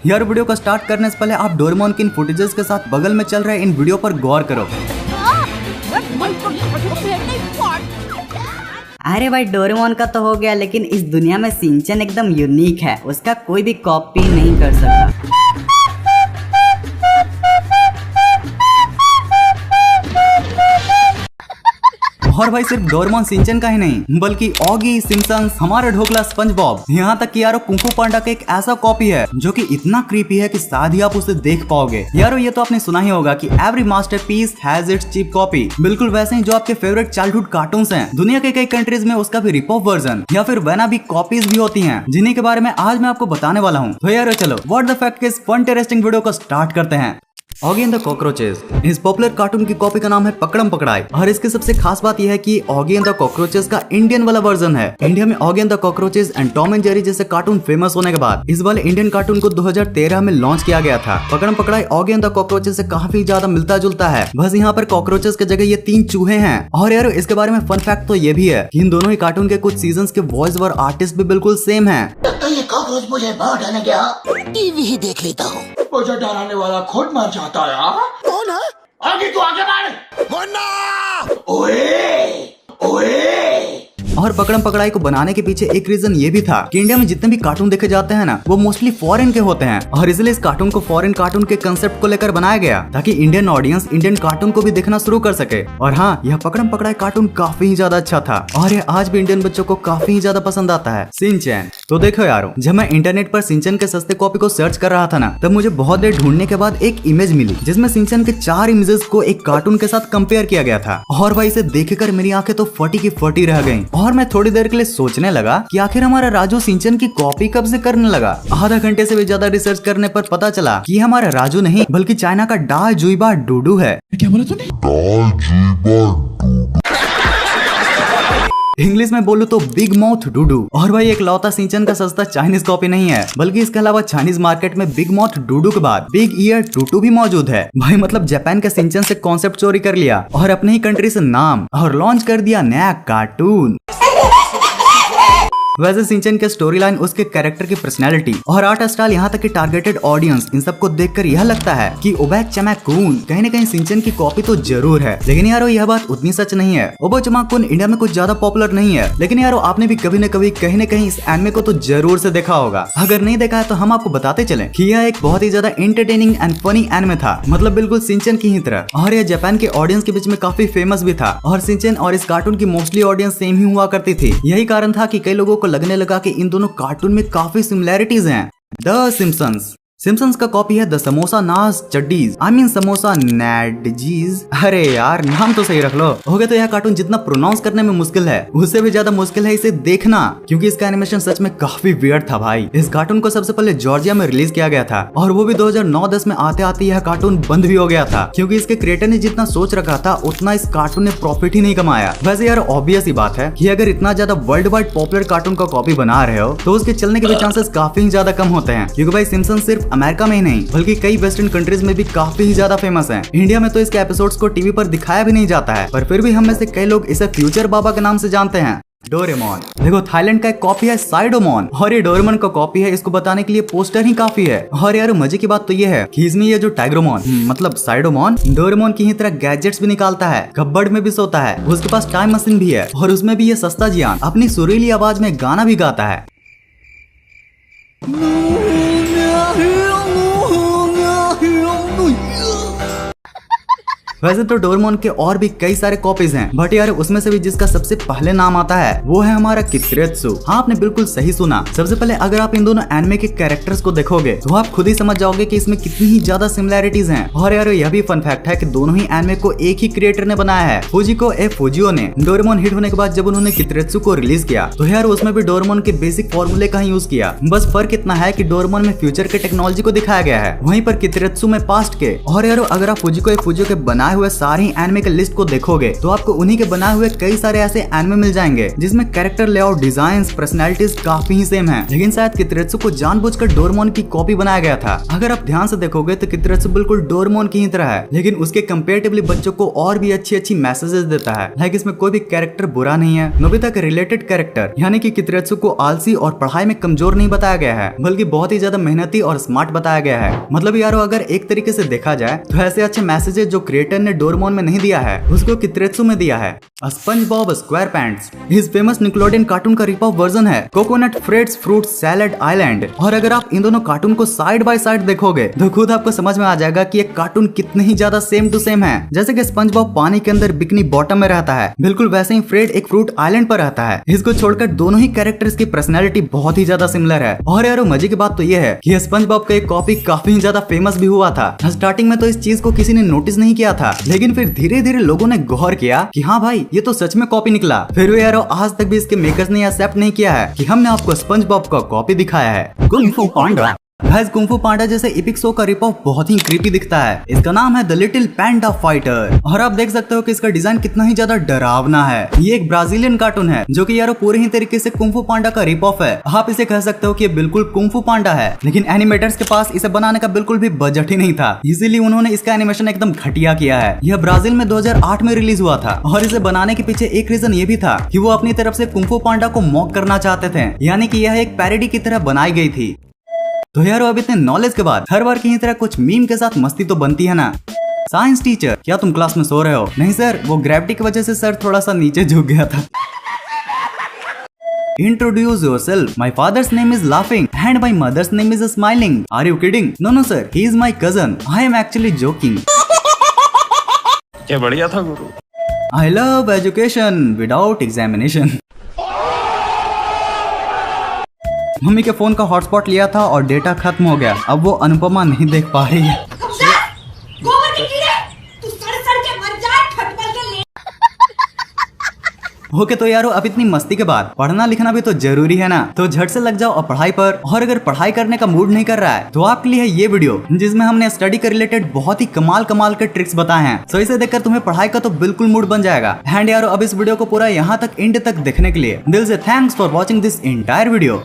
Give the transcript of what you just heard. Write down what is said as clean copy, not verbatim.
यार वीडियो को स्टार्ट करने से पहले आप डोरेमोन के इन फुटेजेस के साथ बगल में चल रहे इन वीडियो पर गौर करो। अरे भाई डोरेमोन का तो हो गया, लेकिन इस दुनिया में शिनचैन एकदम यूनिक है, उसका कोई भी कॉपी नहीं कर सकता। और भाई सिर्फ डोरेमोन शिनचैन का ही नहीं बल्कि ऑगी, सिम्पसंस, हमारा ढोकला स्पंज बॉब, यहाँ तक कि यारो कुंफू पांडा का एक ऐसा कॉपी है जो कि इतना क्रीपी है कि शायद ही आप उसे देख पाओगे। यारो ये तो आपने सुना ही होगा कि every masterpiece has its cheap copy. बिल्कुल वैसे ही जो आपके फेवरेट चाइल्डहुड कार्टून्स हैं, दुनिया के कई कंट्रीज में उसका भी रिपॉप वर्जन या फिर वैना भी कॉपीज भी होती हैं, जिन्हीं के बारे में आज मैं आपको बताने वाला हूँ। तो यारो चलो व्हाट द फैक्ट के इस फन इंटरेस्टिंग वीडियो को स्टार्ट करते हैं। ऑगी एंड द कॉकरोचेस इस पॉपुलर कार्टून की कॉपी का नाम है पकड़म पकड़ाई, और इसकी सबसे खास बात यह है कि ऑगी एंड द कॉकरोचेस का इंडियन वाला वर्जन है। इंडिया में Oggy and the cockroaches and Tom and Jerry जैसे कार्टून फेमस होने के बाद इस वाले इंडियन कार्टून को 2013 में लॉन्च किया गया था। पकड़म पकड़ाई ऑगी एंड द कॉकरोचेस से काफी ज्यादा मिलता जुलता है, बस यहाँ पर कॉकरोचेस की जगह ये 3 चूहे हैं। और यार इसके बारे में फन फैक्ट तो ये भी है कि इन दोनों ही कार्टून के कुछ सीजन के वॉइस ओवर आर्टिस्ट भी बिल्कुल सेम है। तो ये कॉकरोच मुझे बाहर डालने गया, टीवी ही देख लेता हूँ। मुझे डराने वाला खुद मर जाता है यार। कौन है? आगे तू आगे बढ़। ओए ओए। और पकड़म पकड़ाई को बनाने के पीछे एक रीजन ये भी था कि इंडिया में जितने भी कार्टून देखे जाते हैं ना, वो मोस्टली फॉरेन के होते हैं, और इसलिए इस कार्टून को फॉरेन कार्टून के कंसेप्ट को लेकर बनाया गया ताकि इंडियन ऑडियंस इंडियन कार्टून को भी देखना शुरू कर सके। और हाँ, यह पकड़म पकड़ाई कार्टून काफी ज्यादा अच्छा था और यह आज भी इंडियन बच्चों को काफी ज्यादा पसंद आता है। शिनचैन तो देखो यारो, जब मैं इंटरनेट पर शिनचैन के सस्ते कॉपी को सर्च कर रहा था ना, तब मुझे बहुत देर ढूंढने के बाद एक इमेज मिली जिसमें शिनचैन के 4 इमेजेस को एक कार्टून के साथ कंपेयर किया गया था। और भाई इसे देखकर मेरी आंखें तो फटी की फटी रह गयी, और मैं थोड़ी देर के लिए सोचने लगा कि आखिर हमारा राजू शिनचैन की कॉपी कब से करने लगा। आधा घंटे से भी ज्यादा रिसर्च करने पर पता चला कि हमारा राजू नहीं बल्कि चाइना का डा जुइबा डूडू है। क्या बोला तूने? इंग्लिश में बोलूं तो बिग माउथ डूडू। और भाई एक लौता शिनचैन का सस्ता चाइनीज कॉपी नहीं है, बल्कि इसके अलावा चाइनीज मार्केट में बिग माउथ डूडू के बाद बिग ईयर टूटू भी मौजूद है। भाई मतलब जापान के शिनचैन से कॉन्सेप्ट चोरी कर लिया और अपने ही कंट्री से नाम और लॉन्च कर दिया नया कार्टून। वैसे शिनचैन के स्टोरी लाइन, उसके कैरेक्टर की पर्सनैलिटी और आर्ट स्टाइल, यहाँ तक कि टारगेटेड ऑडियंस, इन सबको देखकर यह लगता है कि ओबे चमाकून कहीं न कहीं शिनचैन की कॉपी तो जरूर है। लेकिन यारो यह बात उतनी सच नहीं है। ओबे चमाकून इंडिया में कुछ ज्यादा पॉपुलर नहीं है, लेकिन यारो आपने भी कभी न कभी कहीं न कहीं इस एनिमे को तो जरूर से देखा होगा। अगर नहीं देखा है तो हम आपको बताते चले कि यह एक बहुत ही ज्यादा एंटरटेनिंग एंड फनी एनिमे था, मतलब बिल्कुल शिनचैन की ही तरह। और यह जापान के ऑडियंस के बीच में काफी फेमस भी था, और शिनचैन और इस कार्टून की मोस्टली ऑडियंस सेम ही हुआ करती थी। यही कारण था कि कई लोगों को लगने लगा कि इन दोनों कार्टून में काफी सिमिलैरिटीज हैं। द सिम्पसंस सिम्पसंस का कॉपी है द समोसा नाज चड्डीज, आई मीन समोसा नैडजीज। अरे यार नाम तो सही रख लो। हो गया तो यह कार्टून जितना प्रोनाउंस करने में मुश्किल है, उससे भी ज्यादा मुश्किल है इसे देखना, क्योंकि इसका एनिमेशन सच में काफी वियर्ड था भाई। इस कार्टून को सबसे पहले जॉर्जिया में रिलीज किया गया था, और वो भी 2009-10 में आते आते यह कार्टून बंद भी हो गया था, क्योंकि इसके क्रिएटर ने जितना सोच रखा था उतना इस कार्टून ने प्रॉफिट ही नहीं कमाया। वैसे यार ऑब्वियस ही बात है कि अगर इतना ज्यादा वर्ल्ड वाइड पॉपुलर कार्टून का कॉपी बना रहे हो तो उसके चलने के भी चांसेस काफी ज्यादा कम होते हैं, क्योंकि भाई सिम्पसन सिर्फ अमेरिका में ही नहीं बल्कि कई वेस्टर्न कंट्रीज में भी काफी ज्यादा फेमस है। इंडिया में तो इसके एपिसोड्स को टीवी पर दिखाया भी नहीं जाता है, पर फिर भी हम में से कई लोग इसे फ्यूचर बाबा के नाम से जानते हैं। डोरेमोन देखो, थाईलैंड का एक कॉपी है साइडोमोन, और ये डोरेमोन का कॉपी है। इसको बताने के लिए पोस्टर ही काफी है। और यार मजे की बात तो ये है कि इसमें ये जो टाइग्रोमोन मतलब साइडोमोन डोरेमोन की ही तरह गैजेट्स भी निकालता है, कपबोर्ड में भी सोता है, उसके पास टाइम मशीन भी है, और उसमें भी ये सस्ता जियान अपनी सुरीली आवाज में गाना भी गाता है। वैसे तो डोरेमोन के और भी कई सारे कॉपीज हैं, बट यार उसमें से भी जिसका सबसे पहले नाम आता है वो है हमारा कित्रेत्सु। हाँ आपने बिल्कुल सही सुना। सबसे पहले अगर आप इन दोनों एनिमे के कैरेक्टर्स को देखोगे तो आप खुद ही समझ जाओगे कि इसमें कितनी ही ज्यादा सिमिलैरिटीज हैं। और यार यह भी फन फैक्ट है कि दोनों ही एनिमे को एक ही क्रिएटर ने बनाया है, फुजिको फुजियो ने। डोरेमोन हिट होने के बाद जब उन्होंने कित्रेत्सु को रिलीज किया तो यार उसमें भी डोरेमोन के बेसिक फॉर्मूले का ही यूज किया। बस फर्क इतना है कि डोरेमोन में फ्यूचर के टेक्नोलॉजी को दिखाया गया है, वहीं पर कित्रेत्सु में पास्ट के। और यार अगर आप फुजिको फुजियो के बनाए हुए सारे एनिमे के लिस्ट को देखोगे तो आपको उन्हीं के बनाए हुए कई सारे ऐसे एनिमे मिल जाएंगे जिसमें कैरेक्टर लेआउट, डिजाइन्स, पर्सनैलिटीज काफी ही सेम है। लेकिन शायद कितरेत्सु को जानबूझकर डोरेमोन की कॉपी बनाया गया था। अगर आप ध्यान से देखोगे तो कितरेत्सु बिल्कुल डोरेमोन की ही तरह है, लेकिन उसके कंपेरेटिवली बच्चों को और भी अच्छी मैसेजेस देता है। लाइक इसमें कोई भी कैरेक्टर बुरा नहीं है। नोबिता के रिलेटेड कैरेक्टर यानी कि कितरेत्सु को आलसी और पढ़ाई में कमजोर नहीं बताया गया है, बल्कि बहुत ही ज्यादा मेहनती और स्मार्ट बताया गया है। मतलब यारो अगर एक तरीके से देखा जाए तो ऐसे अच्छे मैसेजेस जो क्रिएटर ने डोरेमोन में नहीं दिया है उसको कितरेत्सु में दिया है। स्पंजबॉब स्क्वायरपैंट्स इस फेमस निकलोडियन कार्टून का रिप ऑफ वर्जन है Coconut Fred's Fruit Salad Island. और अगर आप इन दोनों कार्टून को साइड बाय साइड देखोगे तो खुद आपको समझ में आ जाएगा कि ये कार्टून कितने ही ज्यादा सेम टू सेम है। जैसे कि स्पंजबॉब पानी के अंदर बिकनी बॉटम में रहता है, बिल्कुल वैसे ही फ्रेड एक फ्रूट आइलैंड पर रहता है। इसको छोड़कर दोनों ही कैरेक्टर्स की पर्सनैलिटी बहुत ही ज्यादा सिमिलर है। और यारो मजे की बात तो ये है कि स्पंजबॉब का एक कॉपी काफी ज्यादा फेमस भी हुआ था। स्टार्टिंग में तो इस चीज को किसी ने नोटिस नहीं किया था, लेकिन फिर धीरे धीरे लोगों ने गौर किया कि हाँ भाई ये तो सच में कॉपी निकला। फिर भी यारो आज तक भी इसके मेकर्स ने एक्सेप्ट नहीं किया है कि हमने आपको स्पंजबॉब का कॉपी दिखाया है। कुंग फू पांडा गाइस, कुंग फू पांडा जैसे एपिक शो का रिप ऑफ बहुत ही क्रीपी दिखता है। इसका नाम है द लिटिल पैंडा फाइटर और आप देख सकते हो कि इसका डिजाइन कितना ही ज्यादा डरावना है। ये एक ब्राजीलियन कार्टून है जो कि यारो पूरे ही तरीके से कुंग फू पांडा का रिप ऑफ है। आप इसे कह सकते हो कि ये बिल्कुल कुंग फू पांडा है, लेकिन एनिमेटर्स के पास इसे बनाने का बिल्कुल भी बजट ही नहीं था, इसीलिए उन्होंने इसका एनिमेशन एकदम घटिया किया है। यह ब्राजील में 2008 में रिलीज हुआ था और इसे बनाने के पीछे एक रीजन ये भी था कि वो अपनी तरफ से कुंग फू पांडा को मॉक करना चाहते थे, यानी कि यह एक पैरोडी की तरह बनाई गई थी। तो यार अब इतने नॉलेज के बाद हर बार की तरह कुछ मीम के साथ मस्ती तो बनती है ना। साइंस टीचर, क्या तुम क्लास में सो रहे हो? नहीं सर, वो ग्रेविटी की वजह से सर थोड़ा सा नीचे झुक गया था। Introduce yourself. My father's name is laughing and my mother's name is smiling. Are you kidding? No sir, he is my cousin. I am actually joking. क्या बढ़िया था गुरु। I love education without examination. Mummy के phone का hotspot लिया था और data खत्म हो गया। अब वो अनुपमा नहीं देख पा रही है। गोबर के कीड़े, तू सड़ के मर जा, खटपल के ले। ओके तो यारो अब इतनी मस्ती के बाद पढ़ना लिखना भी तो जरूरी है ना, तो झट से लग जाओ अब पढ़ाई पर। और अगर पढ़ाई करने का मूड नहीं कर रहा है तो आपके लिए है ये वीडियो जिसमें हमने स्टडी के रिलेटेड बहुत ही कमाल के ट्रिक्स बताए हैं। सो इसे देखकर तुम्हें पढ़ाई का तो बिल्कुल मूड बन जाएगा। एंड यारो अब इस वीडियो को पूरा यहाँ तक एंड तक देखने के लिए दिल से thanks for watching this entire video.